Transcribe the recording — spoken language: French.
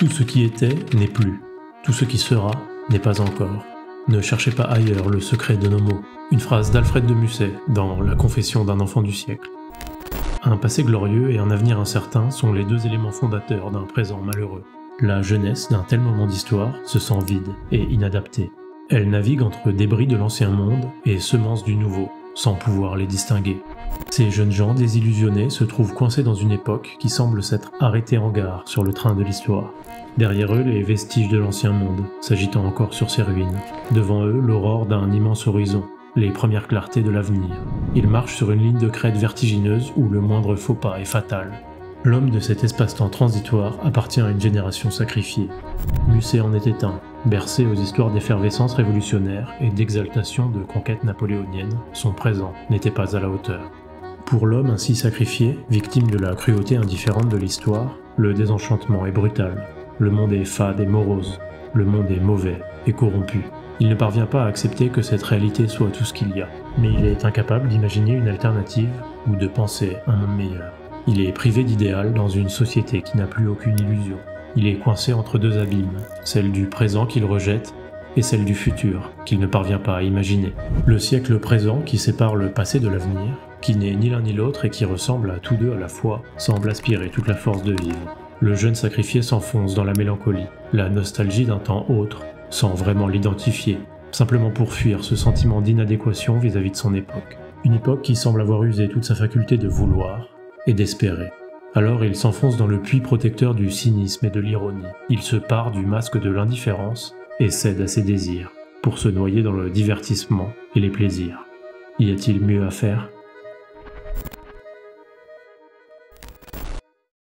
Tout ce qui était n'est plus. Tout ce qui sera n'est pas encore. Ne cherchez pas ailleurs le secret de nos mots. Une phrase d'Alfred de Musset dans La Confession d'un enfant du siècle. Un passé glorieux et un avenir incertain sont les deux éléments fondateurs d'un présent malheureux. La jeunesse d'un tel moment d'histoire se sent vide et inadaptée. Elle navigue entre débris de l'ancien monde et semences du nouveau, sans pouvoir les distinguer. Ces jeunes gens désillusionnés se trouvent coincés dans une époque qui semble s'être arrêtée en gare sur le train de l'histoire. Derrière eux, les vestiges de l'ancien monde, s'agitant encore sur ses ruines. Devant eux, l'aurore d'un immense horizon, les premières clartés de l'avenir. Ils marchent sur une ligne de crête vertigineuse où le moindre faux pas est fatal. L'homme de cet espace-temps transitoire appartient à une génération sacrifiée. Musset en était un. Bercé aux histoires d'effervescence révolutionnaire et d'exaltation de conquête napoléonienne, son présent n'était pas à la hauteur. Pour l'homme ainsi sacrifié, victime de la cruauté indifférente de l'histoire, le désenchantement est brutal. Le monde est fade et morose. Le monde est mauvais et corrompu. Il ne parvient pas à accepter que cette réalité soit tout ce qu'il y a. Mais il est incapable d'imaginer une alternative ou de penser un monde meilleur. Il est privé d'idéal dans une société qui n'a plus aucune illusion. Il est coincé entre deux abîmes, celle du présent qu'il rejette et celle du futur qu'il ne parvient pas à imaginer. Le siècle présent qui sépare le passé de l'avenir, qui n'est ni l'un ni l'autre et qui ressemble à tous deux à la fois, semble aspirer toute la force de vivre. Le jeune sacrifié s'enfonce dans la mélancolie, la nostalgie d'un temps autre, sans vraiment l'identifier, simplement pour fuir ce sentiment d'inadéquation vis-à-vis de son époque. Une époque qui semble avoir usé toute sa faculté de vouloir et d'espérer. Alors il s'enfonce dans le puits protecteur du cynisme et de l'ironie. Il se pare du masque de l'indifférence et cède à ses désirs, pour se noyer dans le divertissement et les plaisirs. Y a-t-il mieux à faire ?